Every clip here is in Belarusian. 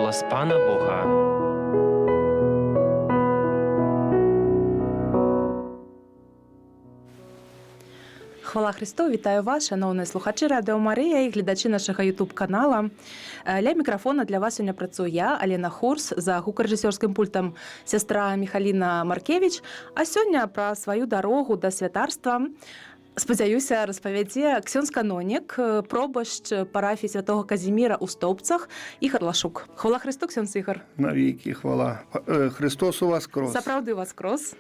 голос Пана Бога. Хвала Христу, вітаю вас, шановні слухачі Радіо Марія і глядачі нашого ютуб-канала. Ля мікрофона для вас сьогодні працюю я, Аліна Хурс, за гукорежисерським пультом сестра Михаліна Маркевич. А сьогодні про свою дорогу до святарства, сподіваюся, розповідає ксьонз-канонік, пробощ парафії Святого Казіміра у Стовпцях, Ігор Лашук. Хвала Христу, ксьонз Ігор. Навіки хвала. Христос воскрес. Сапраўды воскрес.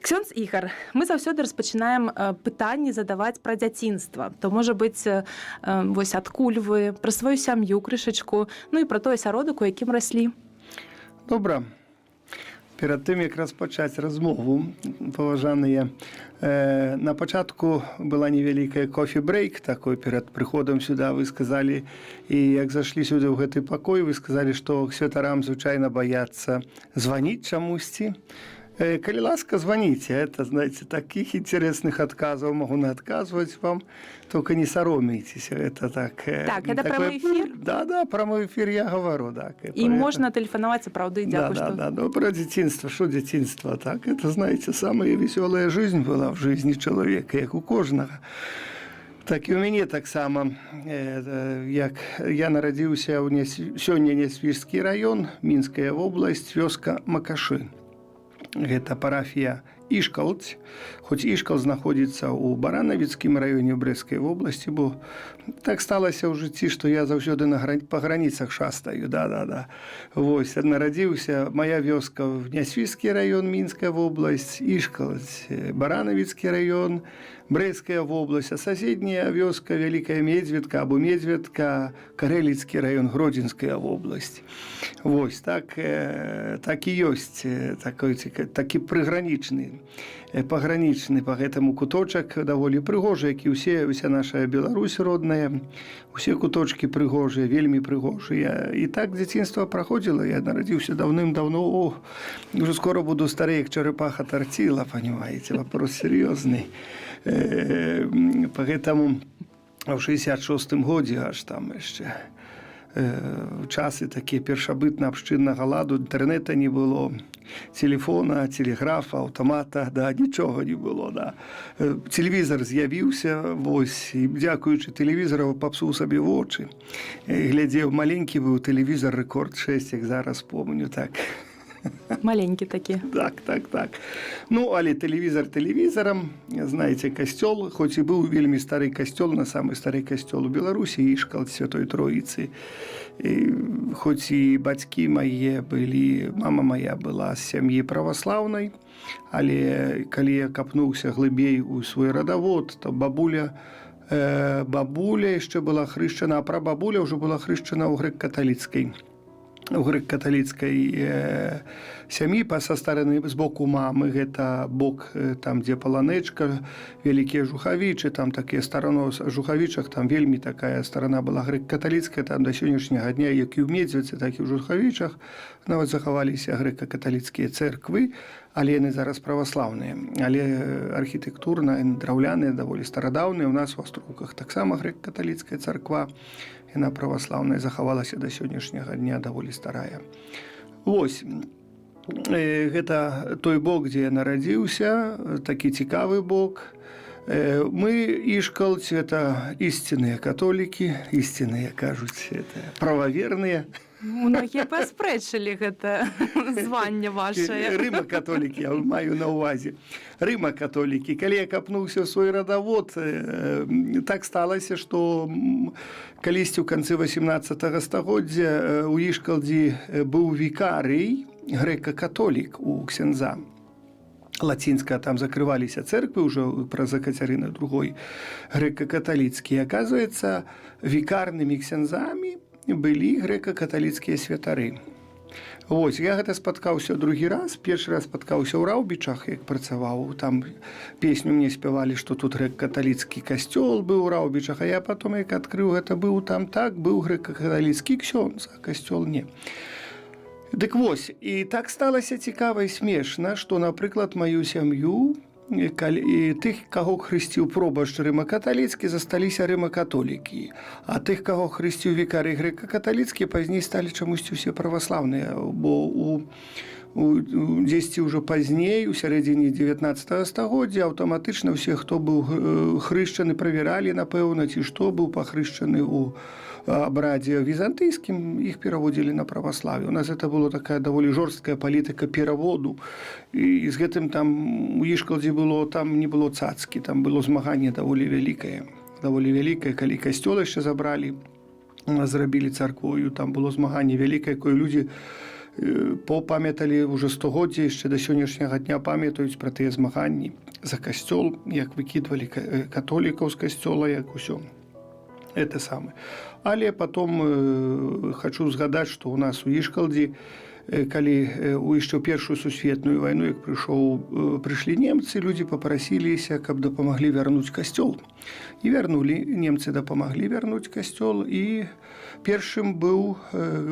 Ксьонз Ігор, ми заўсёды распачынаем пытанні задаваць пра дзяцінства. То, можа быць, вось адкуль вы, пра сваю сям'ю крышачку, ну і пра той асяродак, у якім раслі. Добра. Перад тым, як распачаць размову, паважаныя, на пачатку была невялікая кофе-брейк такой перад прыходам сюда, вы сказалі, і як зашлі сюды ў гэты пакой, вы сказалі, што святарам звычайна баяцца званіць чамусьці. Калі ласка, звоните. Это, знаете, таких интересных отказов могу отказывать вам, только не соромитесь. Это так. Так, это такой... прямой эфир? Да, прямой эфир я говорю. Так, и можно телефоновать, правда, и дякую, что... Да, ну про детинство, что детинство, так, это, знаете, самая веселая жизнь была в жизни человека, как у кожного. Так і ў мяне таксама, як я нарадзіўся сёння Нясвіжскі раён, Мінская вобласць, вёска Макашы. Гэта парафія Ішкалць, хоць Ішкал знаходзіцца ў Баранавіцкім раёне ў Брэсцкай вобласці, бо так сталася ў жыцці, што я заўсёды па граніцах шастаю, да. Вось, нарадзіўся, моя вёска в Нясвіжскі раён, Мінская вобласць, Ішкалць, Баранавіцкі раён, Брэсцкая вобласць, а соседняя вёска Вялікая Медзведка або Медзведка, Карэліцкі раён, Гродзенская вобласць. Вось, так і ёсць такі прыгранічны, пагранічны па гэтаму куточак, даволі прыгожы, як і ўся наша Беларусь родная, усе куточкі прыгожыя, вельмі прыгожыя. І так дзяцінства праходзіла, я нарадзіўся даўным-даўно, уже скоро буду стары, як чарапаха Тарціла, понимаете, вопрос серьезный. Поэтому в 66-м годзе аж там яшчэ часы такія першабытна-абшчыннага ладу, інтэрнэта не было, телефона, телеграфа, аўтамата, да, нічога не было, да. Телевізор з'явіўся, вось, і дзякуючы тэлевізару папсуў сабе вочы. Глядзеў, маленькі быў тэлевізор Рэкорд 6, як зараз помню, так. Маленькі такі. Так. Ну, але тэлевізор тэлевізорам, знаеце, касцёл, хоць і быў вельмі стары касцёл, на самы стары касцёл у Беларусі, Ішкал Святой Троіцы. Хоць і бацькі мае былі, мама моя была з сям'і праваслаўнай, але калі я капнуўся глыбей у свой радавод, то бабуля яшчэ была хрышчана, а прабабуля ўжо была хрышчана ў грэк-каталіцкай сям'і са стараны з боку мамы, гэта бок там, дзе Паланэчка, вялікія Жухавічы, там такія старано Жухавічах, там вельмі такая старана была грэк-каталіцкая, там да сённяшняга дня, як і ў Медзведцы, так і ў Жухавічах, нават захаваліся грэка-каталіцкія цэрквы, але яны зараз праваслаўныя, але архітэктурна, драўляныя, даволі старадаўныя, у нас у Астроўках таксама грэк-каталіцкая царква, яна праваслаўная, захавалася да сённяшняга дня, даволі старая. Вось, гэта той бок, дзе я нарадзіўся, такі цікавы бок. Мы, Ішкалць, это істинныя католікі, істинныя, кажуць, это прававерныя. Многія паспрэчылі гэта званне вашае. Рыма-католікі, я маю на ўвазе. Рыма-католікі. Калі я капнуўся ў свой радавод, так сталася, што калісьці ў канцы 18 стагоддзя у Ішкалдзі быў вікарый, грэка-католік у ксяндза. Лацінская, там закрываліся цэрквы ўжо праз Екацярыны II, грэка-каталіцкія. Аказваецца, вікарнымі ксяндзамі былі грэка-каталіцкія святары. Вось, я гэта спаткаўся другі раз. Першы раз спаткаўся ў Раўбічах, як працаваў. Там песню мне спявалі, што тут грэка-каталіцкі касцёл быў у Раўбічах, а я потом, як адкрыў, гэта быў там так, быў грэка-каталіцкі ксёндз, а касцёл не. Дык вось, і так сталася цікава і смешна, што, напрыклад, маю сям'ю і тых, каго хрысціў пробашч рыма-каталіцкі, засталіся рыма-католікі. А тых, каго хрысціў вікарый грэка-каталіцкі, пазней сталі чамусьці ўсе праваслаўныя, бо дзесьці ўжо пазней, у сярэдзіне 19 стагоддзя, аўтаматычна ўсе, хто быў хрышчаны, правяралі, напэўна, ці што быў пахрышчаны ў абрадзе візантыйскім, іх пераводзілі на праваславе. У нас это была такая даволі жорсткая палітыка пераводу. І з гэтым там у Ішкалдзе было, там не было цацкі, там было змаганне даволі вялікае. Даволі вялікае, калі касцёл яшчэ забралі, зрабілі царквою, там было змаганне вялікае, якое людзі памяталі ўжо стагоддзя, яшчэ да сённяшняга дня памятаюць пра тыя змаганні за касцёл, як выкідвалі католікаў з касцёла, як усё. Это самое. Але потом хочу згадаць, што у нас у Ішкалдзе, калі яшчэ ў Першую сусветную вайну, як прышлі немцы, людзі папрасіліся, каб дапамаглі вярнуць касцёл. І вярнулі, немцы дапамаглі вярнуць касцёл, і першым быў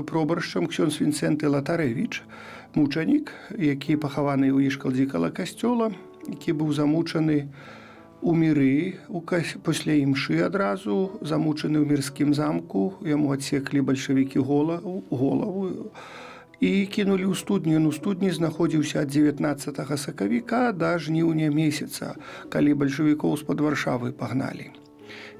пробаршчам ксёндз Вінцэнты Латарэвіч, мучанік, які пахаваны ў Ішкалдзе каля касцёла, які быў замучаны у міры, пасля імшы адразу, замучаны ў мірскім замку, яму адсеклі бальшавікі голову і кінулі ў студню. У студні знаходзіўся ад 19 сакавіка да жніўня месяца, калі бальшавікоў з-пад Варшавы пагналі.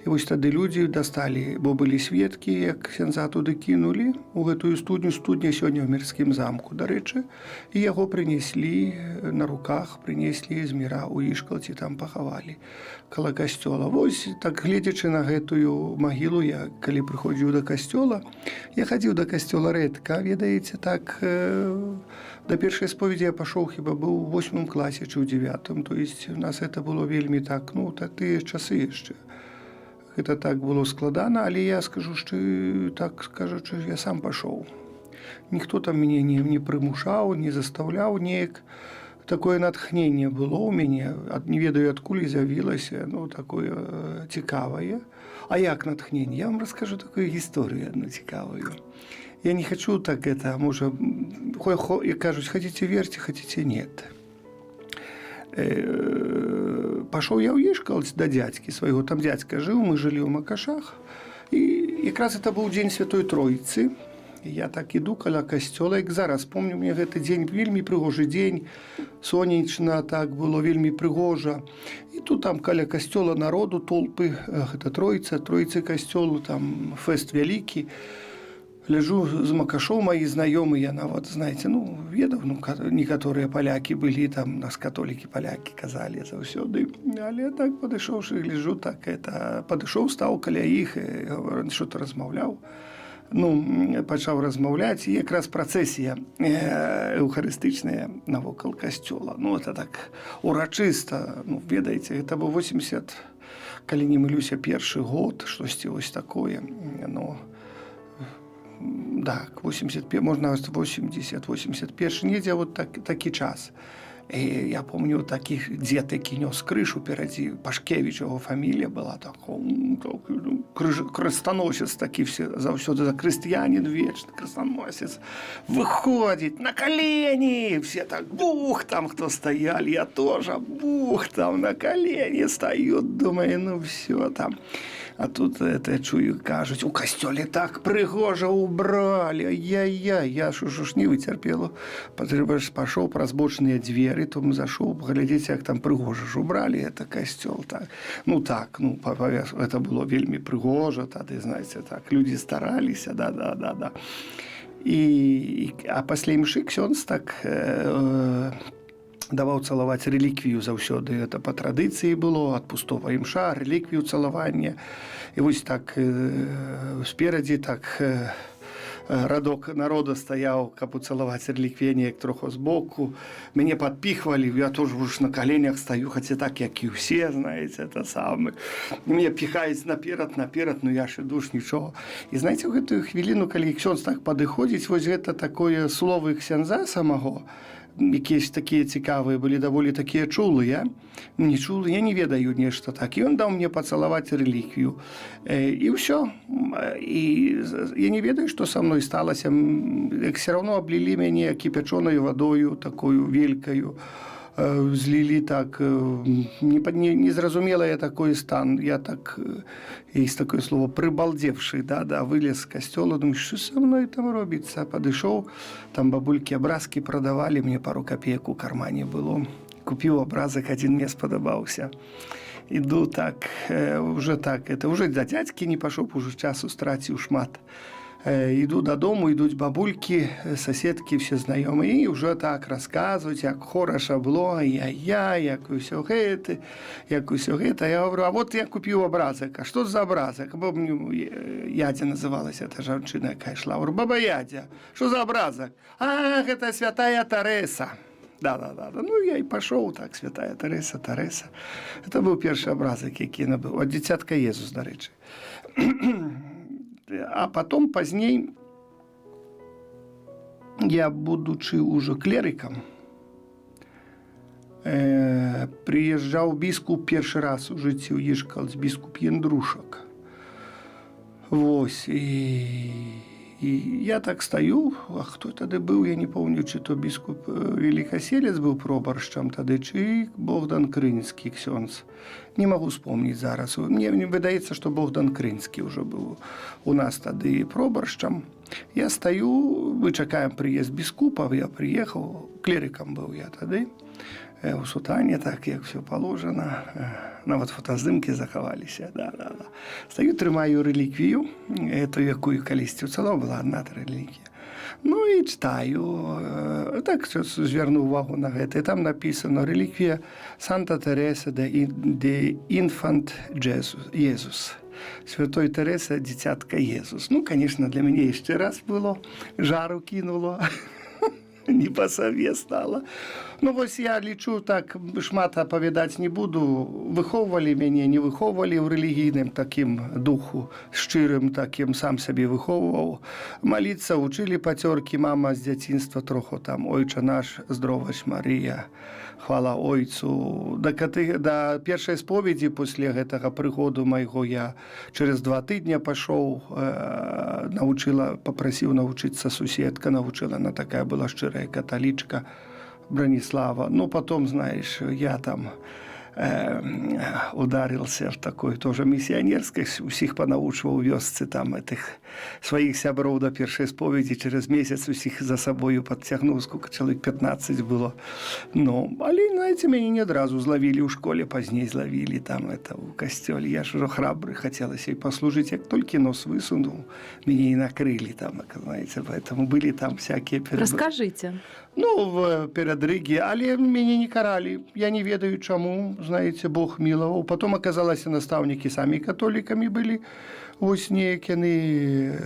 І вось тады людзі дасталі, бо былі сведкі, як ксяндза туды кінулі у гэтую студню. Студня сёння ў мірскім замку, дарэчы, і яго прынеслі на руках, прынеслі з міра ў Ішкалдзе, там пахавалі каля касцёла. Вось так, гледзячы на гэтую магілу, я калі прыходзіў да касцёла, я хадзіў да касцёла рэдка, ведаеце, так, да першай споведзі я пашоў, хіба быў у 8 класе ці ў 9. То есть у нас это было вельмі так, ну, тыя часы яшчэ. Гэта так было складана, але я скажу, што так скажучы, я сам пашоў. Ніхто там мяне не прымушаў, не застаўляў, неяк такое натхненне было ў мяне, не ведаю, адкуль з'явілася, ну, такое цікавае. А як натхненне? Я вам раскажу такую гісторыю адну цікавую. Я не хочу так это, можа, як кажуць, хотите верьте, хотите нет. Пашоў я ў Ішкалдзь да дзядзькі свайго, там дзядзька жыў, мы жылі ў Макашах, і якраз это быў дзень Святой Тройцы. Я так іду каля касцёла, як зараз помню, мне гэты дзень вельмі прыгожы дзень, сонечна, так было вельмі прыгожа. І тут там каля касцёла народу, толпы, гэта Тройцы касцёл, там фэст вялікі. Ляжу з Макашоў, маі знаёмыя нават, знаеце, ну, ведаў, ну, некаторыя палякі былі, там, нас католікі-палякі казалі заўсёды. Але так падышоўшы, гляжу, так, это, падышоў, стаў каля іх, што-то размаўляў. Ну, пачаў размаўляць, і якраз працэсія эўхарыстычная навокал касцёла. Ну, это так урачыста, ну, ведаеце, гэта быў 80, калі не мылюся, першы год, штосьці вось такое, ну, так, 85, можна 80-81, недзе вот такі час. І я помню такіх дзед, які нёс крышу перадзі, Пашкевіч, яго фамілія была, крыстаносец такі, все заўсёды за крыстыянін вечны, крыстаносец, выходзіць на калені, все так, бух, там хто стаялі, я тоже, бух, там на калені стают, думаю, ну все там. А тут это чую, кажуць, у касцёле так прыгожа убралі, ай-яй-яй, я ж не выцерпела. Пашоў праз бочныя дзверы, то зашоў, паглядзець, як там прыгожа ж убралі, это касцёл, так. Ну так, ну, это было вельмі прыгожа, тады, знаеце, так, людзі стараліся, да. А пасля імшы ксёндз так даваў цалаваць рэліквію заўсёды. Это па традыцыі было, ад пустого імша, рэліквію цалавання. І вось так сперадзі так радок народа стаяў, каб уцалаваць рэліквію, неяк троху збоку. Мяне падпіхвалі, я тоже уж на каленях стаю, хаця так, як і ўсе, знаеце, это самы. Мне піхаюць наперад, ну я ж іду ж нічого. І знаеце, у гэтую хвіліну, калі ксёндз так падыходзіць, вось гэта такое словы ксяндза самого, якісь такія цікавыя былі, даволі такія чулыя, не чулыя, я не ведаю нешта так. І ён даў мне пацалаваць рэліквію. І ўсё. І я не ведаю, што са мной сталася. Як все равно аблілі мяне кіпячонай вадою, такою велькаю. злили так, незразумело я такой стан, я так, есть такое слово, прибалдевший, да, вылез з костёла, думаю, що со мною там робиться, подышоў, там бабульки образки продавали, мне пару копеек у кармане было, купил образок, один мне сподобался. Иду так, уже так, это уже до дядьки не пошел, уже часу стратил шмат. Иду додому, идут бабульки, соседки, все знайомые, и уже так рассказывают, як хорошо было, як усё гэта. Я говорю, а вот я купил образок, а что за образок? Ядя называлась эта женщина, яка шла. Говорю, баба Ядя, что за образок? Ах, это святая Тереса. Да. Ну, я и пошел так, святая Тереса. Это был первый образок, який набыл. От дитятка Єзус, до речі. А потом, позднее, я, будучи уже клериком, приезжал біскуп перший раз у житті, уїжджав біскуп Єндрушок. Ось, и я так стою, а кто тогда был, я не помню, чи то біскуп Великоселец был проборщом тогда, чи Богдан Кринський ксьонц. Не могу вспомнить зараз. Мне выдается, что Богдан Кринський уже был у нас тогда проборщом. Я стою, мы чекаем приезд біскупа, я приехал, клериком был я тогда, у сутане, так, як все положено. Навіть фотоздимки заховалися. Да. Стою, тримаю реліквію, эту, яку колись уціло, була одна реліквія. Ну і читаю, так звернув увагу на це. І там написано реліквія Санта Тереса де Інфант Єзус. Святой Тереса, дитятка Єзус. Ну, звісно, для мене ще раз було, жару кинуло. Не по сове стало. Ну, ось я лічу, так, шмат оповідати не буду. Виховували мене, не виховували в релігійному таким духу, щирим таким, сам себе виховував. Молитися учили патерки, мама з дитинства трохи там, Ойче наш, здравость Марія, хвала Ойцу. До першої сповіді після цього приходу моєго я через 2 тижні пішов, попросив навчитися сусідка, навчила, вона така була щира католичка, Бронислава. Ну, потом, знаешь, я там ударился в такой тоже миссионерской, усіх понаучивал в вёсцы там этих своих сябров до першей споведи, через месяц усіх за собою подтягнул, сколько человек 15 было. Ну, але, знаете, меня не одразу зловили в школе, позднее зловили там это в костеле. Я же храбрый, хотелось ей послужить, як только нос высунул, меня и накрыли там, знаете, поэтому были там всякие... Расскажите. Ну, в передрыги, але меня не карали. Я не ведаю, чему, знаете, Бог миловал. Потом оказалось, наставники сами католиками были. Ось неякі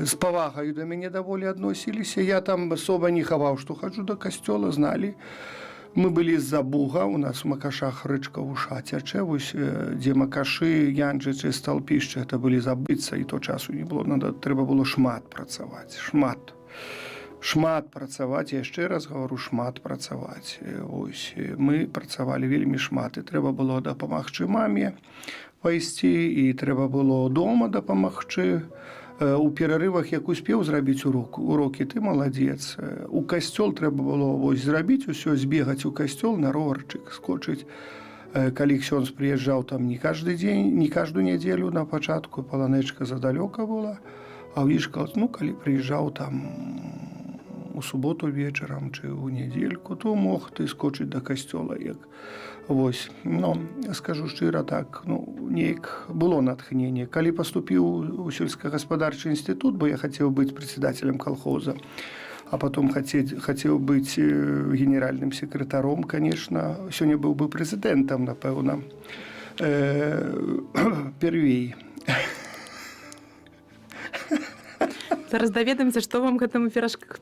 з повагою до мене доволі відносилися. Я там особо не ховав, що ходжу до костела, знали. Мы были из-за Буга, у нас в Макашах речка Уша тече, ось, де Макаши, Янджичі, Столпіще, це були забитися, і то часу не було, треба було шмат працювати, шмат працювати, я ще раз говорю, шмат працювати. Ось, ми працювали вельми шмат, і треба було допомогти мамі пайсці, і треба було вдома допомогти. У перерывах як успеў зрабіць урокі, ты маладзец. У касцёл трэба было вось зрабіць усё, збегаць у касцёл, на роварчык скочыць. Калі ксёндз прыязджаў там не каждый дзень, не каждую нядзелю на пачатку, паланэчка задалёка была, а вішка, ну, калі прыязджаў там у суботу вечарам ці ў нядзельку, то мог ты скочыць да касцёла, як вось. Ну, скажу шчыра так, ну, неяк было натхненне. Калі паступіў у сельскагаспадарчы інстытут, бо я хацеў быць прадседателем колхоза, а потом хацеў быць генеральным секретаром, конечно, сёння быў бы прэзідэнтам, напэўна, первей. Зараз даведаемся, что вам к этому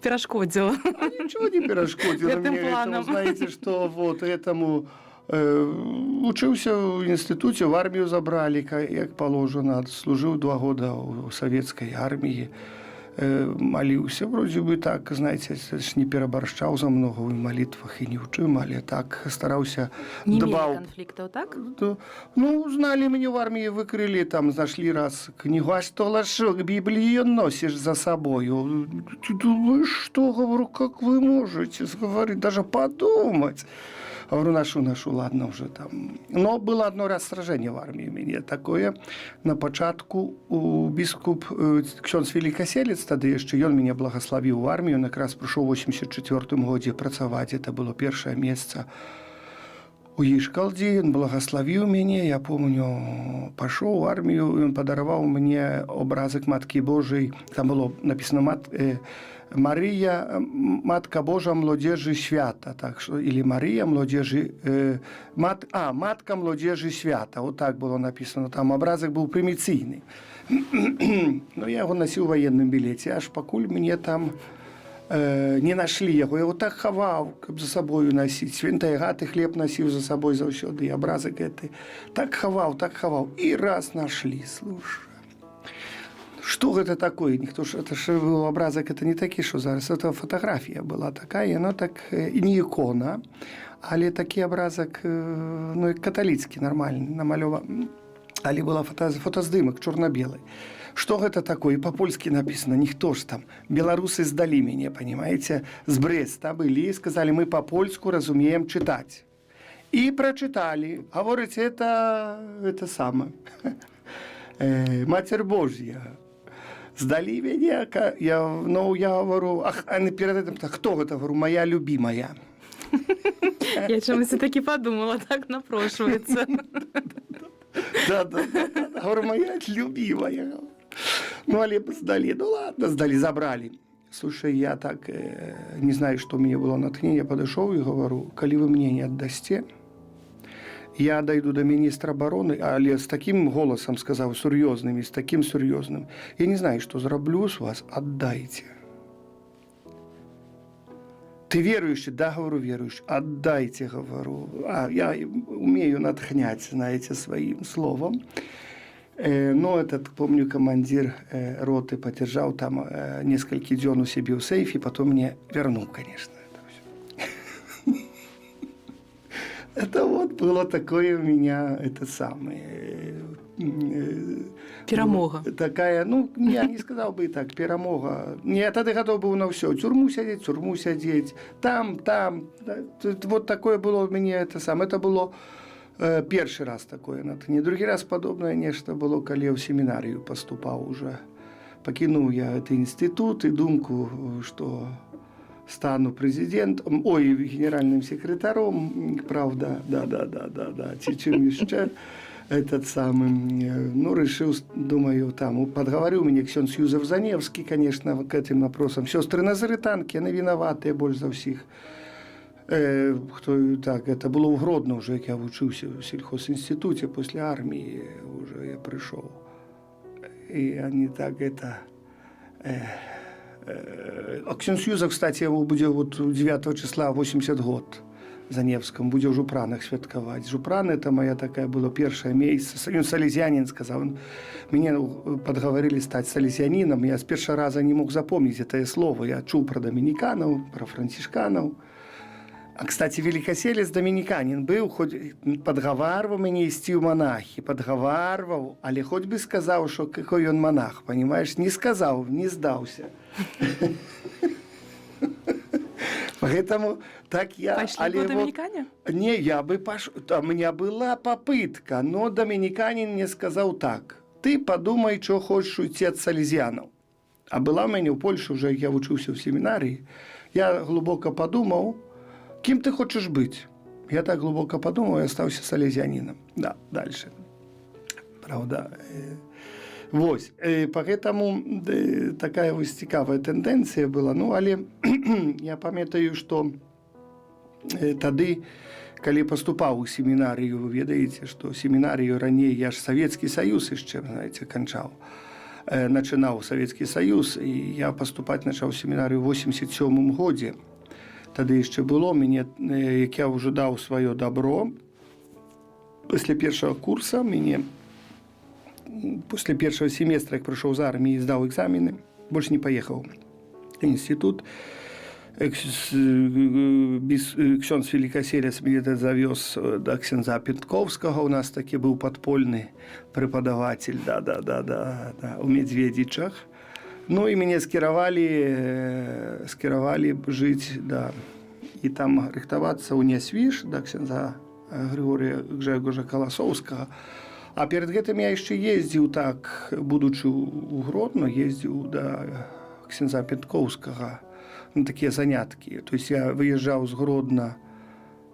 перашкодзіла. Ничего не перашкодзіла мне этому, знаете, что вот этому учился в институте, в армию забрали, как положено, служил 2 года в советской армии, молился, вроде бы так, знаете, не переборщал за много в молитвах и не учил, але так старался. Не имели конфликтов, так? Ну, знали меня в армии, выкрыли, там, нашли раз книгу, а что, Лошок, Библию носишь за собой? Вы что, говорю, как вы можете, говорить, даже подумать? Говорю, ношу, ладно уже там. Но было одно раз сражение в армии у меня такое. На початку у біскуп ксёндз Великоселец, тады яшчэ ён мяне благословіў в армію, он якраз прыйшоў у 84 годзе працаваць. Это было першае месца у Ішкалдзе, ён благословіў мяне, я помню, пашоў у армію, ён падараваў мне образак Маткі Божай, там было написано Мария, Матка Божа млодежи свята, так что, или Мария млодежи, Матка млодежи свята, вот так было написано, там образок был приміційний. Но я его носил в военном билете, аж покуль мне там не нашли его, я его так ховал, каб за собою носить, свинтай гад и хлеб носил за собой заўсёды, и образок этой, так ховал, и раз нашли, слушай. Что это такое? Никто ж, это ж был образок, это не такі, що зараз. Это фотографія була така, і воно так, і не ікона, але такий образок, ну, як католицький, нормальний, намальований. Але була фотоздимок чорно-білий. Что это такое? И по-польски написано, ніхто ж там. Белорусы сдали меня, понимаете, с Бреста были и сказали, мы по-польску разумеем читать. И прочитали. Говорите, это самое. Матерь Божья. Сдали меня, я говорю, а не перед этим, кто это? Говорю, моя любимая. Я чомусь таки подумала, так напрошується. Да. Говорю, моя любимая. Ну, але сдали. Ну, ладно, сдали, забрали. Слушай, я так не знаю, что у меня было натхнение. Я подошел и говорю, коли вы мне не отдасте, я дойду до министра обороны, але с таким голосом сказал, серьезным, и с таким серьезным. Я не знаю, что зроблю с вас, отдайте. Ты верующий? Да, говорю, верующий. Отдайте, говорю. Я умею натхнять, знаете, своим словом. Но этот, помню, командир роты подержал там несколько дён у себе в сейфе, потом мне вернул, конечно. Это вот было такое у меня, это самое... Перемога. Такая, ну, я не сказал бы и так, перемога. Я тогда готов был на все. Тюрьму сидеть, там. Да. Вот такое было у меня, это самое. Это было первый раз такое. Не другий раз подобное нечто было, когда я в семинарию поступал уже. Покинул я этот институт и думку, что... стану президентом, генеральным секретарем, правда, да, чем еще, этот самый, ну, решил, думаю, там, подговорил меня ксёндз Юзеф Заневский, конечно, к этим вопросам. Сестры Назаританки, они виноваты больше за всех. Кто так, это было в Гродно уже, как я учился в сельхозинституте, после армии уже я пришел. И они так это... Ксёндз Юзеф, кстати, буде вот 9 числа 80 год за Невском, буде в Жупранах святкувати. Жупран – это моя такая была первое место. Он салезианин, сказал. Меня подговорили стать салезианином. Я с первого раза не мог запомнить это слово. Я чул про доминиканов, про францишканов. А, кстати, Великоселец доминиканин был, хоть подговаривал меня идти в монахи, подговаривал, але хоть бы сказал, что какой он монах, понимаешь? Не сказал, не сдался. Поэтому так я... Пошли по доминикане? Не, я бы пошел. У меня была попытка, но доминиканин мне сказал так. Ты подумай, что хочешь уйти от салезианов. А была у меня в Польше уже, я учился в семинарии. Я глубоко подумал, кем ты хочешь быть? Я так глубоко подумал и остался салезианином. Да, дальше. Правда. Вот. Поэтому такая ось цікава тенденція була. Ну, але я пам'ятаю, що тады, коли поступав у семінарію, ви ведаєте, що семінарію ранее я ж Советский Союз ще, знаєте, кончав. Начинав Советский Союз, і я поступати почав в семінарію в 87 году. Тоді ще було, мені, як я вже дав своє добро, після першого курсу мені после первого семестра, як прийшов з армії, здав екзамени, більше не поїхав в інститут. Ксёндз Великоселец меня завез до ксенза Петковского, у нас таки был подпольный преподаватель, да, у Медведичах. Ну и меня скировали жить, да. і там рыхтавацца ў Нясвіж да ксяндза Григорія Гжегожа Каласоўскага. А перед гэтым я яшчэ ездзіў так, будучы ў Гродно, ездзіў да ксяндза Пенткоўскага на такія заняткі. То есть я выязджаў з Гродна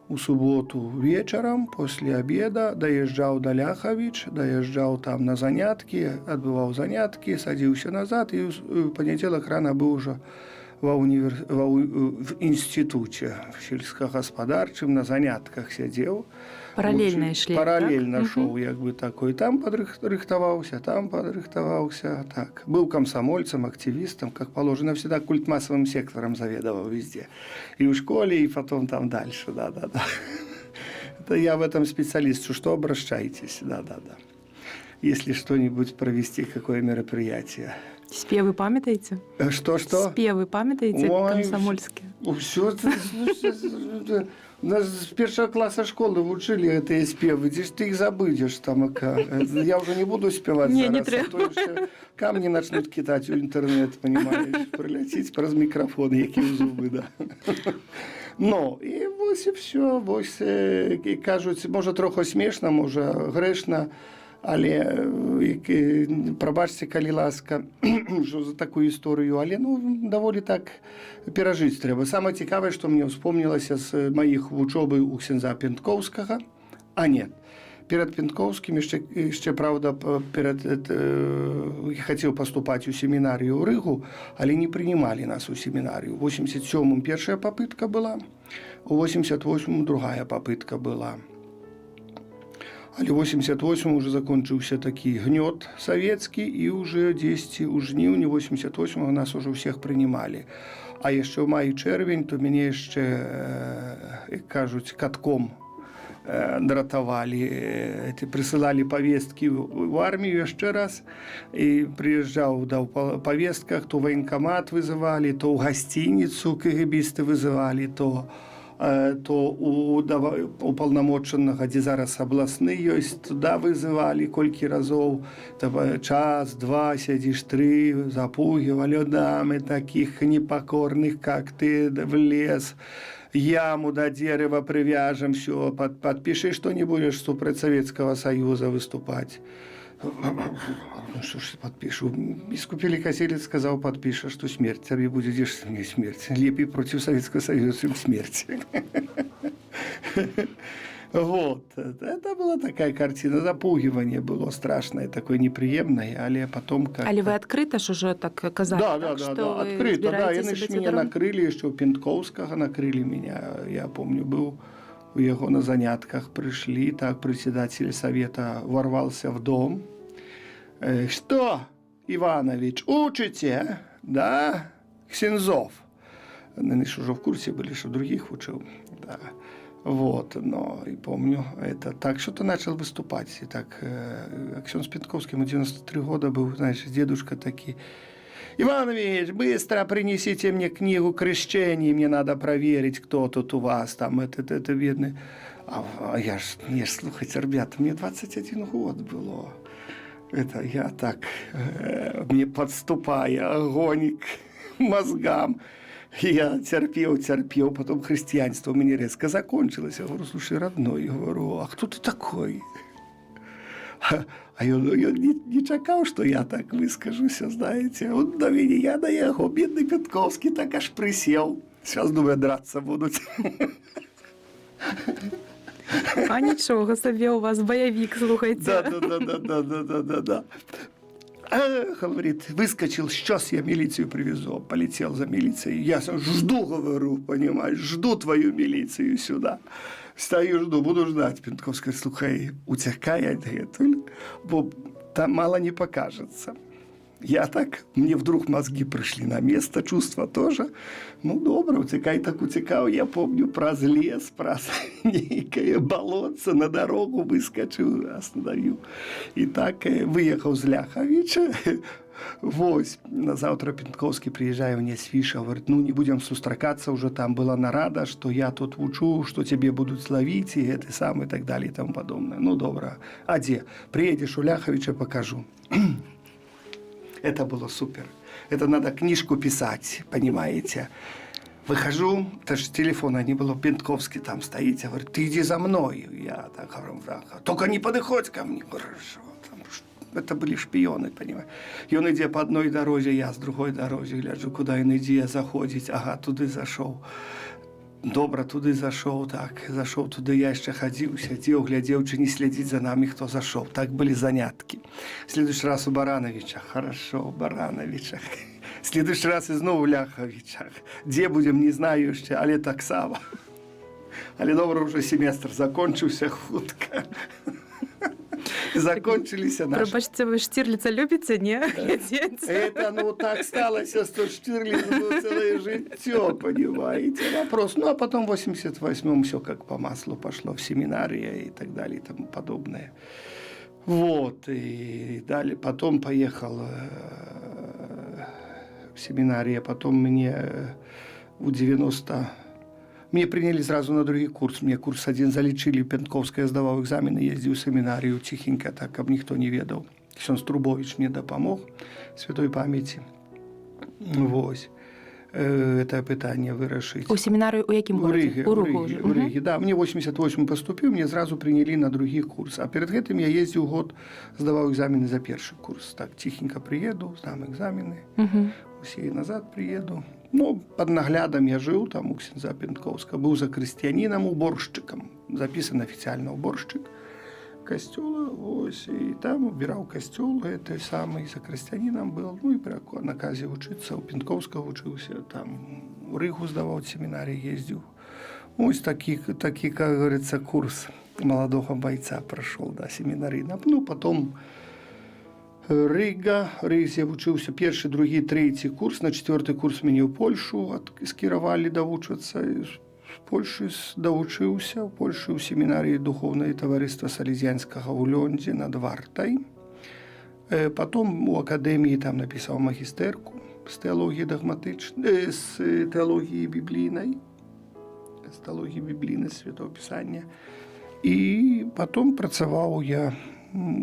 у суботу вечарам, после обеда, даязджаў да Ляхавіч, даязджаў там на заняткі, адбываў заняткі, садзіўся назад, і ў панядзелак рана быў ужо в інстытуце сельскагаспадарчым, на занятках сядзеў. Паралельна ішлі. Паралельна шоў, як бы такой. Там падрыхтаваўся, так. Быў камсамольцам, активістам, как положено, всегда культмассовым сектором заведовал везде. И в школе, и потом там дальше, да-да-да. Это я в этом специалист, что обращайтесь, да-да-да. Если что-нибудь провести, какое мероприятие. Спевы памятаеце? Что? Спевы памятаеце камсамольскія? Все, нас с первого класса школы вучили гэтыя спевы, дзе ж ты их забудешь там, я уже не буду спевать не, зараз, не трэба. А то яшчэ камни начнут кидать у интернет, понимаешь, прилететь праз микрофон, які ў зубы, да. Ну, і вось і все, вось, і кажуть, може трохи смешно, може грешно, але прабачце, калі ласка, що за таку історію, але ну, даволі так перажыць трэба. Самае цікавае, што мне ўспомнілася з маіх вучобы ў ксяндза Пенткоўскага, а нет, перад Пенткоўскім яшчэ правда, хацеў паступаць у семінарію ў Рыгу, але не прынималі нас у семінарію. У 87-м першая папытка была, у 88-м другая папытка была. Але 88 уже закончыўся такі гнёт савецкі, і уже 10 у жніўні 88 нас уже ўсіх прынималі. А яшчэ ў маі-чэрвень, то мяне яшчэ, як кажуць, катком дратавалі, прысылалі павесткі в армію яшчэ раз, і прыязджаў да павестках, то ваенкамат вызывалі, то ў гасцініцу кгбісты вызывалі, то у паўнамоцчанага, дзе зараз абласны ёсць, туды вызывалі колькі разоў, час, два, сядзіш, три, запугивали, дамы таких непокорных, как ты, в лес, яму до дерева привяжем, все, подпиши, что не будешь супраць Советского Союза выступать. Ну что ж подпишу? Бискуп Великоселец сказал, подпишешь, что смерть. Тебе будет не смерть. Лепей против Советского Союза, чем смерть. Вот. Это была такая картина. Запугивание было страшное, такое неприемное, але потом как-то... Але вы открыто ж уже так казали, да, открыто, да. Яны ж меня накрыли, еще у Пенткоўскага накрыли меня. Я помню, был у его на занятках, пришли, так председатель совета ворвался в дом. Что, Иванович, учите, да, ксензов? Они ж уже в курсе были, что других учил, да. Вот, но и помню, это так, что-то начал выступать. И так, Аксен Пенткоўский, ему 93 года был, знаешь, дедушка такой. Иванович, быстро принесите мне книгу крещений, мне надо проверить, кто тут у вас там, это бедный. А я ж, слухайте, ребята, мне 21 год было. Это я так, мне подступая, огонь к мозгам. Я терпел, потом христианство у меня резко закончилось. Я говорю, слушай, родной, я говорю, а кто ты такой? А ён не чакаў, што я так выскажуся, знаете. Он на мяне, я на яго, бедны Пенткоўскі так аж прысеў. Сейчас, думаю, драться будуць. А нічога сабе у вас баявік, слухайте. Да. Говорит, выскочил, сейчас я милицию привезу. Полетел за милицией. Я жду, говорю, понимаешь, жду твою милицию сюда. Стою, жду, буду ждать. Пенткоўский, слухай, утекай отгетуль, бо там мало не покажется. Я так, мне вдруг мозги пришли на место, чувства тоже. Ну, добре, утекай, так утекал. Я помню, праз лес, праз некое болотце на дорогу выскочил, остановил. И так выехал з Ляхавича. Вось, на завтра Пенткоўскі приезжаю в Нясвіж, говорит, ну, не будем сустракаться, уже там была нарада, что я тут учу, что тебе будут ловить, и это самое, и так далее, и тому подобное. Ну, добро. А где? Приедешь у Ляхавича, покажу. Это было супер. Это надо книжку писать, понимаете. Выхожу, даже телефона не было, Пентковский там стоит, я говорю, ты иди за мной. Я так говорю, да, только не подходь ко мне. Хорошо. Это были шпионы, понимаешь. И он иде по одной дороге, я с другой дороги, гляжу, куда он иде, заходить, ага, туди зашел. Добре, туди зайшов, так, зайшов туди, я ще ходив, сидів, глядів, чи не слідить за нами, хто зайшов. Так були занятки. В следующий раз у Барановичах, хорошо, у Барановичах. В следующий раз і знову в Ляховичах. Де будемо, не знаю ще, але так само. Але добре, вже семестр закончився хутко. Закончились наши. Пробачте, ви Штірліца любите, ні? Это, ну, так сталося, что Штирлиц было целое житье, понимаете, вопрос. Ну, а потом в 88-м все как по маслу пошло в семинарии и так далее и тому подобное. Вот, и далее, потом поехал в семинарии, потом мне в 90... Меня приняли сразу на другий курс. Мне курс один залечили, Пентковская, я сдавал экзамены, ездил в семинарию тихенько, так, как никто не ведал. Ксенц Трубович мне допомог, святой памяти. Вот. Это питание вирішити. У семінарію у якому городі? У Ригі, да. Мне 88 поступил, мне сразу приняли на другий курс. А перед этим я ездил год, сдавал экзамены за первый курс. Так, тихенько приеду, сдам экзамены, все и назад приеду. Ну, под наглядом я жил, там у ксенза Пентковского, был за крестьянином, уборщиком, записан официально уборщик костела, ось, и там убирал костел, это самый, за крестьянином был, ну, и при наказе учиться, у Пентковского учился, там, в Ригу сдавал, в семинарии ездил. Ось такий, как говорится, курс молодого бойца прошел, да, семинарийно. Ну, потом Рига, я учился первый, другой, третий курс, на четвертый курс меня в Польшу скировали доучиваться, в Польше доучился, в Польше у семинарии Духовное товариство Салезианского у Льонде над Вартой. Потом у академии там написал магистерку с теологии догматичной, с теологии библейной, с теологии библейной, Святого Писания. И потом працевал я,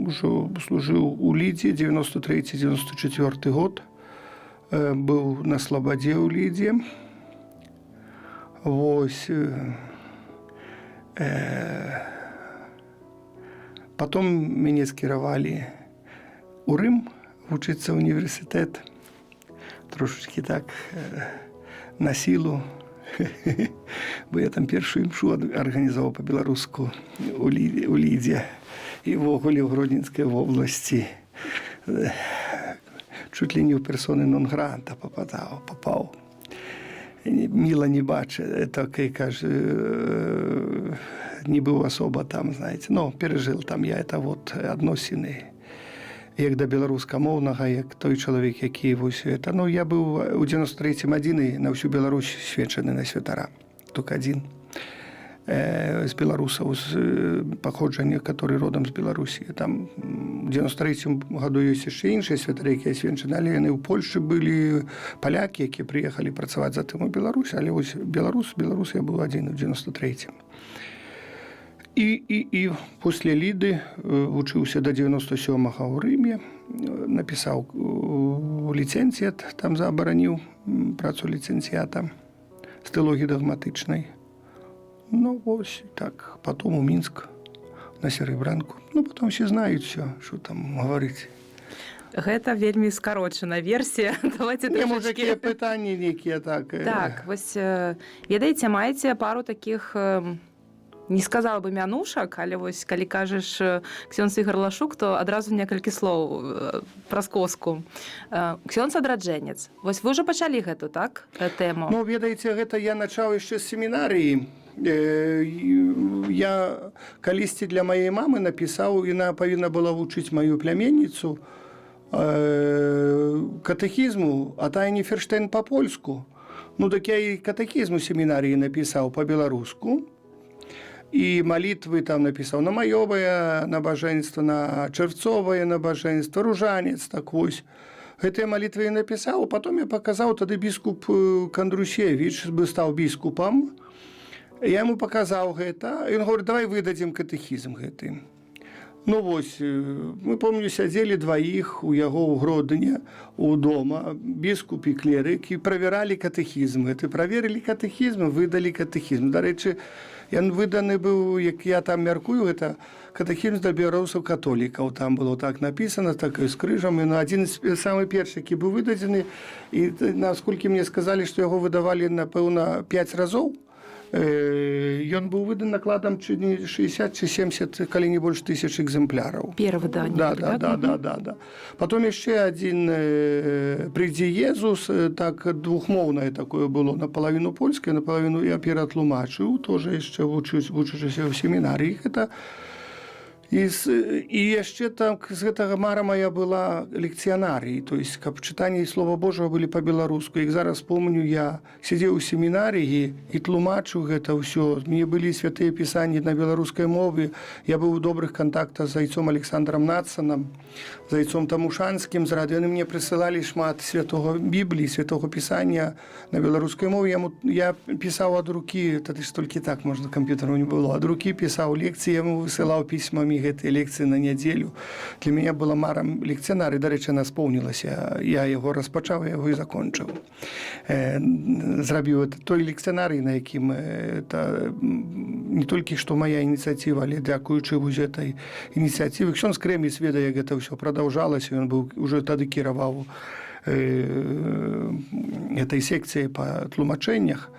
уже служил у Лидии, 93-94 год, был на Слободе у Лидии. Ось. Потом меня скировали у Рим вчитися в університет. Трошечки так на силу. Бо я там першу імшу організував по-білоруську у Ліді і в Оголі в Гродненській області. Чуть ли не в персони нон-гранта попав. Міло не бачить, такий, каже, не був особо там, знаєте. Ну, пережив там я, це от відносини, як до білоруськомовного, як той чоловік, який ось це. Ну, я був у 93-му один на всю Білорусь свячений на святара, тільки один. З білорусів, з походження, які родом з Білорусі. Там в 93-му году є ще інші святари, які свячені, але вони в Польщі були поляки, які приїхали працювати за тим у Білорусі, але ось Білорус я був один у 93-му. І після Ліди вчився до 97-го у Римі, написав ліцензіат, там заборонив працю ліцензіата з теології догматичної. Ну, ось так. Потім у Мінськ, на Серебрянку. Ну, потім всі знають все, що там говорити. Гэта вельмі скарочана версія. Давайте трошечки... Може, які питання, які так... Так, вось, ведаеце, маеце пару таких... Не сказала бы мянушак, але вось, калі кажаш ксёндз Ігар Лашук, то адразу некалькі слоў пра скоску. Ксёндз адраджэнец. Вось вы ўжо пачалі гэту, так, тэму? Ну, ведаеце, гэта я начаў яшчэ з семінарыі. Я калісьці для маёй мамы напісаў, яна павінна была вучыць маю пляменніцу катэхізму, а тая Неферштейн па-польску. Ну, так я і катэхізм у семінарыі напісаў па-беларуску. І малітвы там напісаў на маёвае набажэнства, на чэрцовае набажэнства, ружанец, так вось. Гэтыя малітвы я напісаў, потом я паказаў, тады біскуп Кандрусевіч стаў біскупам. Я яму паказаў гэта, і ён говорит, давай выдадзім катэхізм гэты. Ну вось, мы, помню, сядзелі дваіх у яго ў Гродыне, у дома, біскуп і клерык, і правяралі катэхізм. Гэты праверылі катэхізм, выдалі катэхізм. Дарэчы, ён выданы быў, як я там мяркую, гэта катэхізм для беларусаў католікаў. Там было так напісана, так і з крыжам. І адзін з самы першы, які быў выдадзены, і насколькі мне сказалі, што яго выдавалі, напэўна, 5 разоў, ён быў выдан накладам чи не 60 чи 70, калі не больш тысяч экземпляраў. Перавыданне. Да. Потом яшчэ адзін «Прыйдзе Езус», так двухмоўнае такое было, напалавіну польскае, напалавіну я ператлумачыў, тоже яшчэ вучучыся ў семінарыі. Гэта і яшчэ так з гэтага мара моя была лекцыянарій, то есть каб чытанне і слова Божого былі па-беларуску. Як зараз помню, я сидзеў у семінарыі і тлумачыў гэта ўсё. Мне былі святыя пісанні на беларускай мове. Я быў у добрых контактах з айцом Александром Нацанам, з айцом Тамушанскім, з рады. Яны мне прысылалі шмат святого Бібліі, святого пісання на беларускай мове. Я пісаў ад рукі, тады ж толькі так можна, камп'ютару не было. Ад рукі пісаў лекцыі, яму высылаў пісьмамі гэтыя лекцыі на нядзелю. Для мяне была марам лекцыянар, і, дарэчы, она споўнілася. Я яго распачаў, я яго і закончыў. Зрабіў той лекцыянарый, на якім не толькі што мая ініцыятыва, але дзякуючы вось гэтай ініцыятыве. Ксёндз Крэміс ведае, як гэта ўсё прадаўжалася. Ён быў уже тады кіраваў этой секцыяй па тлумачэннях.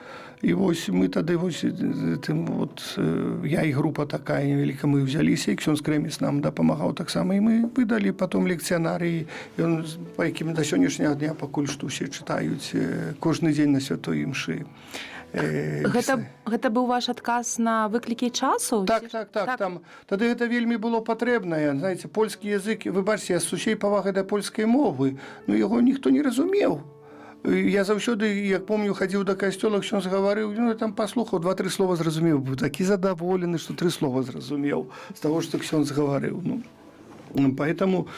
І вось мы тады вось я і група такая невялікая, мы взяліся, і Ксёндз Крэміс нам дапамагаў таксама, і мы выдалі потом лекцыянарый, ён па якім да сённяшняга дня пакуль што усе чытаюць кожны дзень на святой імшы. Гэта быў ваш адказ на выклікі часу? Так. Там, тады гэта вельмі было патрэбнае. Знаеце, польскі язык, вы бачыце, я з усей павагай да польскай мовы, но яго ніхто не разумеў. Я заўсёды, як помню, хадзіў да касцёла, ксёндз гаварыў, там паслухаў, 2-3 слова зразумеў, быў такі задаволены, што 3 слова зразумеў з таго, што ксёндз гаварыў. Поэтому,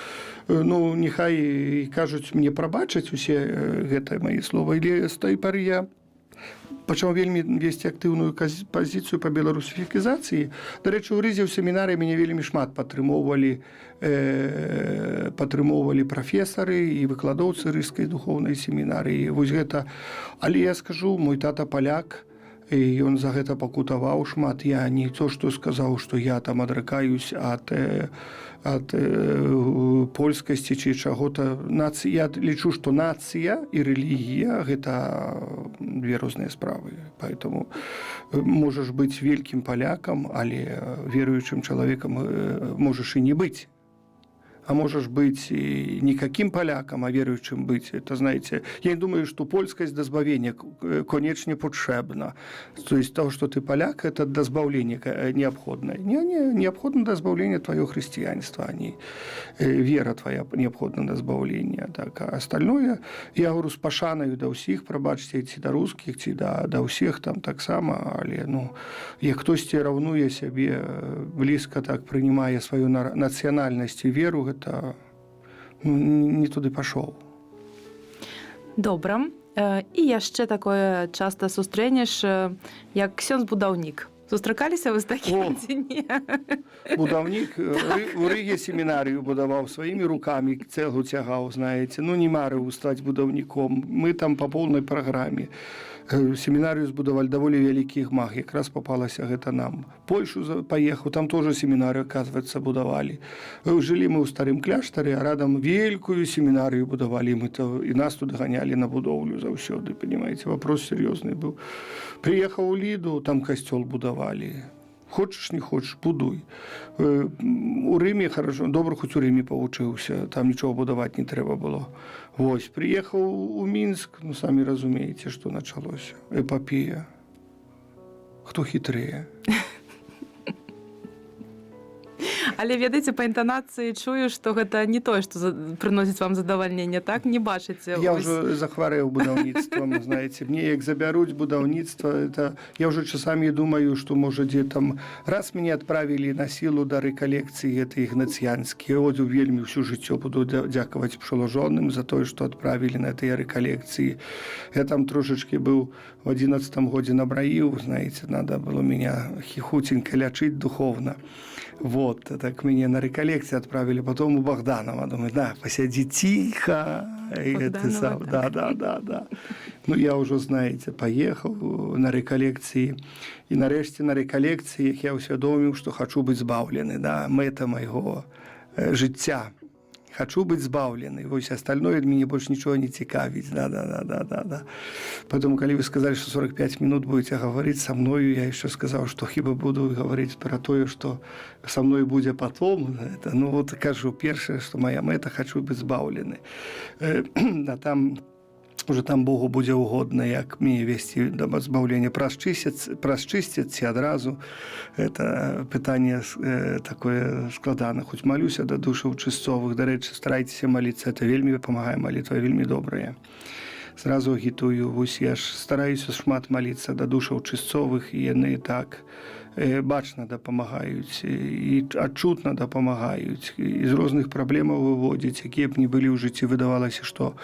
нехай кажуць, мне прабачаць усе гэтыя мае словы, але з той пары я пачаў вельмі весці актыўную пазіцыю па беларусіфікізацыі. Дарэчы, у Рызе ў семінарыі мяне вельмі шмат падтрымоўвалі прафесары і выкладоўцы рыжскай духоўнай семінарыі. Вось гэта. Але я скажу, мой тата паляк, і ён за гэта пакутаваў шмат. Я не то, што сказаў, што я там адракаюсь ад польскасці ці чаго-то. Я лічу, што нацыя і рэлігія – гэта две розныя справы. Поэтому можаш быць вялікім палякам, але веруючым чалавекам можаш і не быць. А можаш быць никаким полякам, а веруючым быць. Это, знаете, я не думаю, что польскость до збавления конечно потребна. То есть того, что ты поляк, это до збавления необходное. Необходно до збавления твоего христианства, а не вера твоя необходна до збавления. Так, а остальное, я говорю, с пашаною до всех, пробачьте, ці до русских, ці до всех там так само, але, як хтосьці раўнуе сябе близко так принимая свою национальность и веру, это не туды пашоў. Добра. І яшчэ такое часта сустрэнеш, як ксёндз-будаўнік. Сустракаліся вы з такім ці не? Будаўнік у Рыге семінарыю будаваў сваімі рукамі, цэглу цягаў, знаеце. Не марыў стаць будаўніком. Мы там па поўнай праграме. Семінарыю збудавалі даволі вялікі гмах, якраз попалася гэта нам. Польшу паехаў, там тоже семінарыю, оказывается, будавалі. Жылі мы ў старым кляштары, а радам великую семінарыю будавалі. І нас тут ганялі на будоўлю заўсёды, понимаете, вопрос серьезный быў. Приехаў у Ліду, там касцёл будавалі. Хочаш, не хочаш, будуй. У Рыме хорошо, добра хоць у Рыме павучыўся, там нічого будаваць не трэба было. Вось, приехаў у Мінск, самі разумееце, што началося. Эпапея. Хто хітрее? Але ведаеце, па інтанацыі чую, што гэта не тое, што прыносіць вам задавальненне, так? Не бачыце? Я ўжо захварэў будаўніцтвам, знаеце. Мне як забяруць будаўніцтва, я ўжо часамі думаю, што, можа, дзе там раз мяне адправілі на сілу да рэкалекцыі гэтай ігнацыянскія. От вельмі ўсё жыццё буду дзякаваць пшоложоным за тое, што адправілі на тыя рэкалекцыі. Я там трошачкі быў в 11 годзе набраіў, знаеце, надо было меня хіхуценька лячыць духовна. Вот, так меня на реколлекции отправили, потом у Богданова. Думаю, да, посиди тихо. И это сам, да. Ну, я уже, знаете, поехал на реколлекции. И нарешті на реколекціях я усвідомив, що хочу бути збавлений, да, мета моего життя. Хочу быть збавлений. Вось остальное мне больше ничего не цікавить. Да. Потом, когда вы сказали, что 45 минут будете говорить со мною, я еще сказал, что хіба буду говорить про то, что со мной будет потом. Это, ну, вот кажу, первое, что моя мета, хочу быть збавлений. А там уже там Богу буде угодно, як мені вести до збавлення. Прачистяць адразу. Это питання такое складане. Хоч молюся до душаў чысцовых. До речі, старайтеся молиться. Это вельмі допомагає, молитва вельмі добрая. Сразу агітую. Вось я ж стараюся шмат молиться до душаў чысцовых, і яны так бачна дапамагаюць і адчутна дапамагаюць. І з розных праблемаў выводзяць, якія б не былі ў жыцці. Выдавалася, што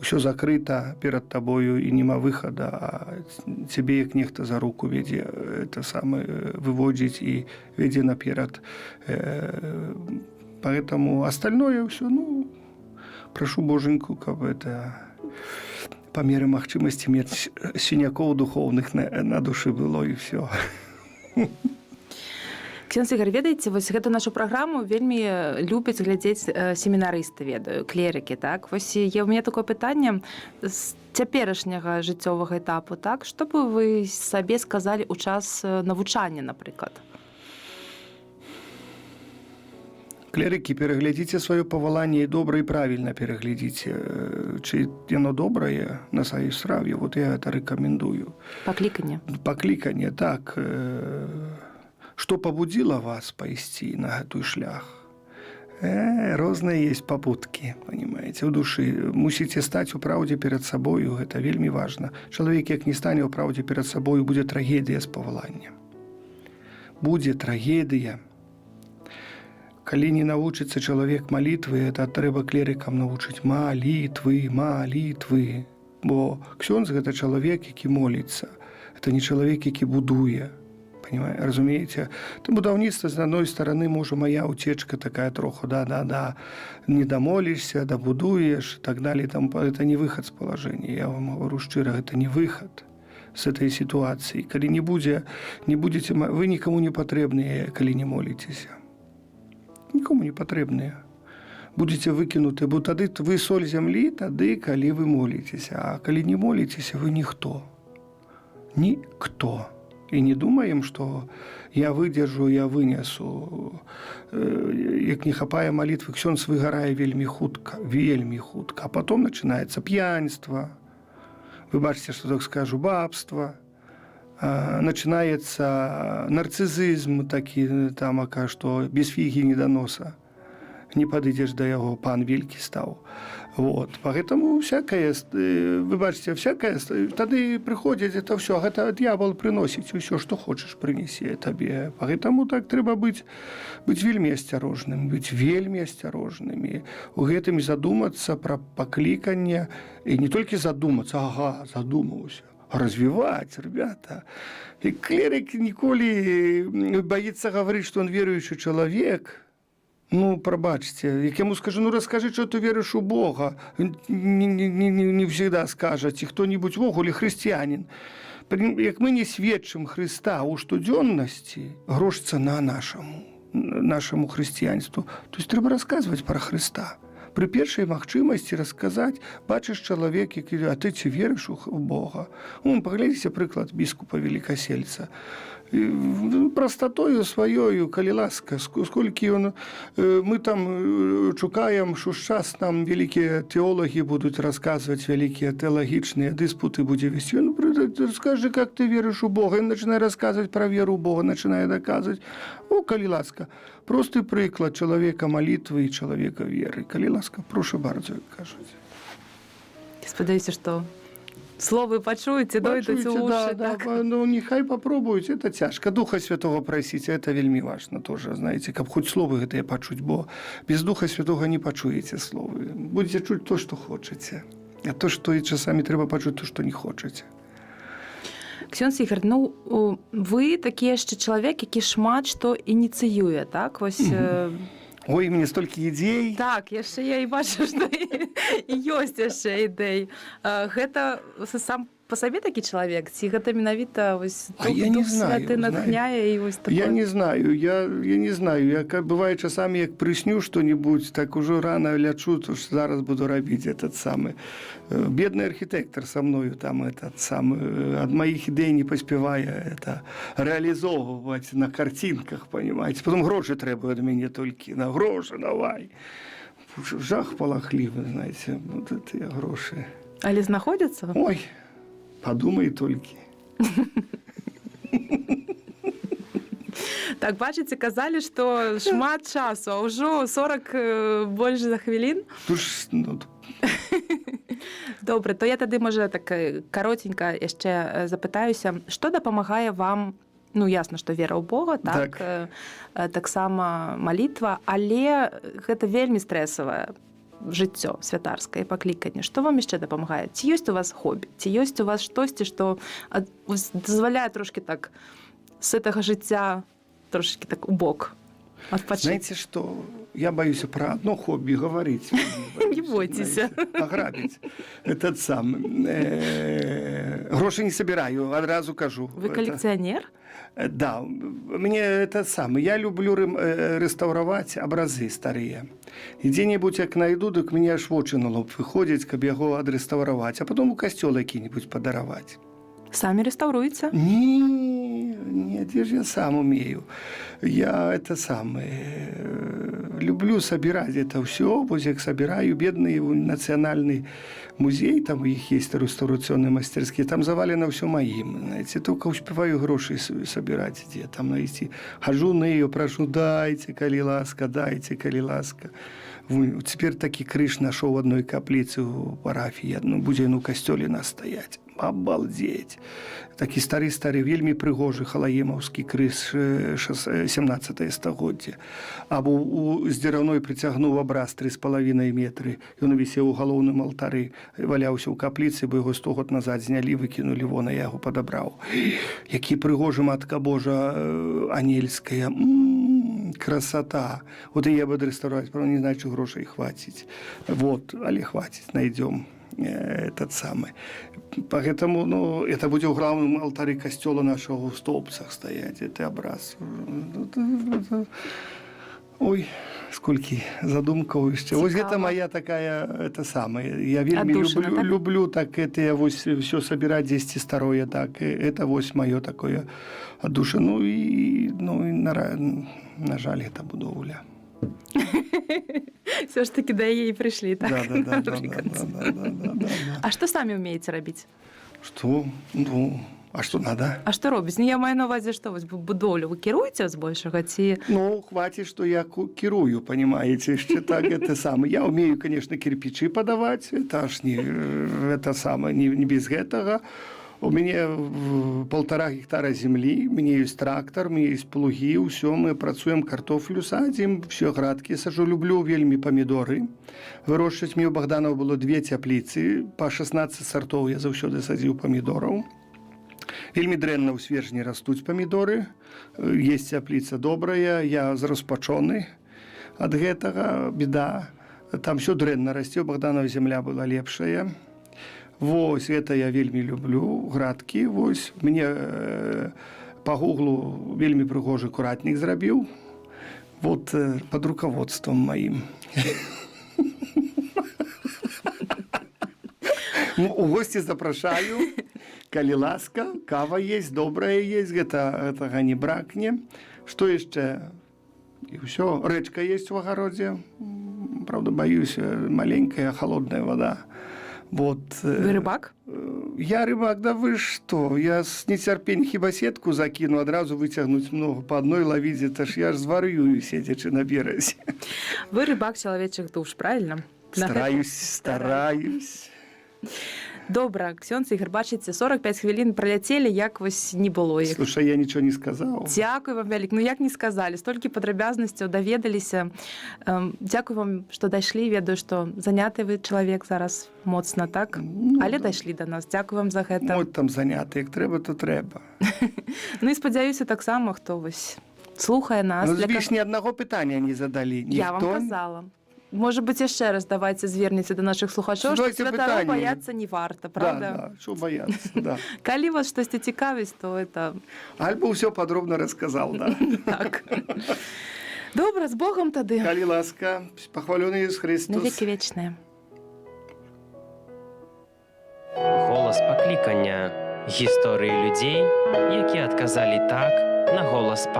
ўсё закрыта перад табою і няма выхада, а цябе як нехта за руку вядзе, это самае выводзіць і вядзе наперад. Поэтому остальное ўсё, ну, прашу Боженьку, каб это па меры магчымасці мець сінякоў духоўных на душы было і ўсё. Ксёндз Ігар, ведаеце, вось гэту нашу праграму вельмі любяць глядзець семінарысты, ведаю, клерыкі, так? Вось у мяне такое пытанне з цяперашняга жыццёвага этапу, так? Што бы вы сабе сказалі ў час навучання, напрыклад? Клерыкі, пераглядзіце сваё паваланне і добра і правільна пераглядзіце. Чи яно добрае на сваёй справе, вот я гэта рэкамендую. Пакліканне. Пакліканне, так. Что побудило вас пойти на этот шлях? Разные есть попутки, понимаете, в души. Мусите стать у правде перед собою, это вельми важно. Человек, як не стане у правде перед собою, будет трагедия с паваланнем. Будет трагедия. Коли не научится человек молитвы, это трэба клерикам научить молитвы. Бо ксёндз – это человек, які молится. Это не человек, які будуе. Разумеете? То будаўніцтва, з одной стороны, може, моя утечка такая троху, да, не домолишься, добудуешь и так далее. Там, это не выход с положения. Я вам говорю шчыра, это не выход с этой ситуации. Коли не будете, вы никому не потребны, коли не молитесь. Никому не потребны. Будете выкинуты, бо тады вы соль земли, тады, коли вы молитесь. А коли не молитесь, вы никто. Никто. И не думаем, что я выдержу, я вынесу. Як не хапая молитвы, ксёндз выгорае вельмі хутка. А потом начинается пьянство. Вы бачите, что так скажу, бабство. Начинается нарцизизм такі, там, что без фиги не до носа. Не подойдешь до яго, пан велькі стаў. Вот. Поэтому всякое, вы бачите, всякое, тады приходит это все, это дьявол приносит все, что хочешь, принеси тебе. Поэтому так трэба быть вельмі асцярожнымі. У гэтым задуматься про покликанне, и не только задуматься, задумался, а развивать, ребята. И клерик ніколі боится говорить, что он верующий человек. Ну, пробачьте, як йому скажу, розкажи, що ти віриш у Бога. Не завжди скажуть, хто-небудь в огулі християнин. Як ми не свідчимо Христа у штоденності, грош ціна нашому християнству. Тобто треба розказувати про Христа. При першій магчимості розказати, бачиш чоловік, який, а ти чи віриш у Бога? Поглядіться приклад біскупа Великосельца. Простотою своєю, коли ласка, скільки ми там шукаємо, що зараз нам великі теологи будуть розказувати, великі теологічні диспути буде вести. Він розкажи, як ти віриш у Бога. Він починає розказувати про віру у Бога, починає доказувати. Коли ласка, простий приклад чоловіка молитви і чоловіка віри. Коли ласка, прошу bardzo, кажуть. Сподіваюся, що слово почуєте, дойдуть у уші. Да, ну, нехай попробують, це тяжко. Духа Святого просить, це вельми важно тоже, знаете, как хоть слово это почуть, бо без Духа Святого не почуєте слово. Будете чуть то, що хочете, а то, що і часами треба почути, то, що не хочете. Ксёндз Ігор, ну вы такі яшчэ чалавек, які шмат што ініцыюе, так? Вось Ой, мне столькі ідзей. так, яшчэ я і бачу, што і ёсць яшчэ ідэй. Гэта сам па сабе такі чалавек, ці гэта менавіта вось я не Дух знаю, Святы натхняе і вось такое? Я не знаю, я не знаю. Я бывае часамі, як прысню што-нибудь, так ужо рана лячу, то ж зараз буду рабіць этот самы. Бедны архітэктар са мною там этот самы ад маіх ідэй не паспявае это рэалізоўваць на карцінках, понимаете. Потом грошы трэба ад мяне толькі, на грошы давай. Жах палахлівы, знаете, вот это грошы. Але знаходзяцца? Ой, подумай толькі. Так, бачыце, казалі, што шмат часу, а ўжо 40 больш за хвілін. Добра, то я тады, можа, так каротенька яшчэ запытаюся, што дапамагае вам, ну, ясна, што вера ў Бога, так, таксама малітва, але гэта вельмі стрэсавае жыццё святарскае пакліканне. Што вам яшчэ дапамагае? Ці ёсць у вас хобі? Ці ёсць у вас штосьці, што дазваляе трошкі так з гэтага жыцця трошки так у бок отпочить? Знаете что? Я боюсь про одно хобби говорить. Не бойтесь. Ограбить. Этот сам. Гроши не собираю, одразу кажу. Вы коллекционер? Да. Мне это самое. Я люблю реставровать образы старые. И где-нибудь, як найду, так мне аж в очи на лоб выходит, как его отреставровать. А потом у костёла какие-нибудь подаровать. Сами реставруете? Нет, где же я сам умею. Я это самое люблю собирать это все. Вот я собираю бедный национальный музей, там у них есть реставрационные мастерские, там завалено все моим. Знаете, только успеваю гроши собирать где там найти. Хожу на ее, прошу, дайте, коли ласка, дайте, коли ласка. Теперь таки крыш нашел в одной каплице у парафии, будзе на костёле настоять. Обалдеть. Такі стары-стары, вельмі прыгожы халаемаўскі крыс 17 стагоддзя. Або з дзераўной прыцягнуў абраз 3,5 метры. Ён вісеў у галоўным алтары, валяўся ў капліцы, бо яго 100 год назад знялі, выкінулі вон, а я яго падабраў. Які прыгожы, Матка Божа Анельская. Красота. Вот и я буду реставровать, правда, не знаю, что грошей хватит. Вот, але хватит, найдем этот самый. Поэтому, ну, это будет в главном алтаре костела нашего в столбцах стоять, это образ. Ой, сколько задумков еще. Вот это моя такая, это самое. Я вельми люблю так это вот все собирать здесь старое, так. Это вот мое такое душа. Ну и на жаль, это будовля. Все ж таки да яе прыйшлі, так? Да. А што самі ўмееце рабіць? Что? Ну, а что надо? А што робіць? Ну, я маю на увазе, што вось будоўлю вы кіруеце збольшага, ці... Ну, хватит, что я кирую, понимаете, еще так это самое. Я умею, конечно, кирпичи подавать, это аж не, это самое, не без этого. У меня 1,5 гектара земли, у меня есть трактор, у меня есть плуги, все, мы працуем, картофлю садим, все градки сажу, люблю вельми помидоры. Вырощивать мне у Богданова было 2 теплицы, по 16 сортов я заўсёды садил помидоров. Вельми дрэнна ў свежні растуць помидоры, есть теплица добрая, я распачоны от гэтага, беда. Там все дрэнна расце, у Богданова земля была лепшая. Вось, это я вельмі люблю, градкі, вось. Мне по гуглу вельмі прыгожы куратнік зрабіў, вот под руководством моим. У гости запрашаю, калі ласка, кава есть, добрая есть, гэтага не бракне. Что яшчэ? И все, рэчка есть в огороде, правда, боюсь, маленькая холодная вода. Вот. Вы рыбак? Я рыбак, да вы что? Я с нетерпением хіба сетку закину, одразу вытягнуть много по одной ловить, это ж я ж зварюю, сидячи на березе. Вы рыбак человечых душ, правильно? Стараюсь. Добра, Ксёндз Ігор, бачыце, 45 хвілін праляцелі, як вось не было іх. Слушай, я ничего не сказал. Дзякуй вам вялік. Ну як не сказалі, столькі падрабязнасцяў даведаліся. Дзякуй вам, што дайшлі, ведаю, што заняты вы чалавек зараз моцна, так? Але дайшлі да нас. Дзякуй вам за гэта. От там заняты, як трэба, то трэба. Ну і спадзяюся таксама, хто вось слухае нас. Ну, звіш, ні аднаго пытання не задалі. Я вам казала. Можа быць, яшчэ раз давайце звернеце да нашых слухачоў, што Задайце святароў пытанні. баяцца не варта, правда? Да, що бояться, да. Калі вас штосьці цікавіць, то это... Альбо ўсё подробно рассказал, да. Так. Добра, з Богом тады. Калі ласка, пахвалёны Ісус На Христос. векі вечныя. Голас паклікання. Гісторыі людзей, якія адказалі так на голас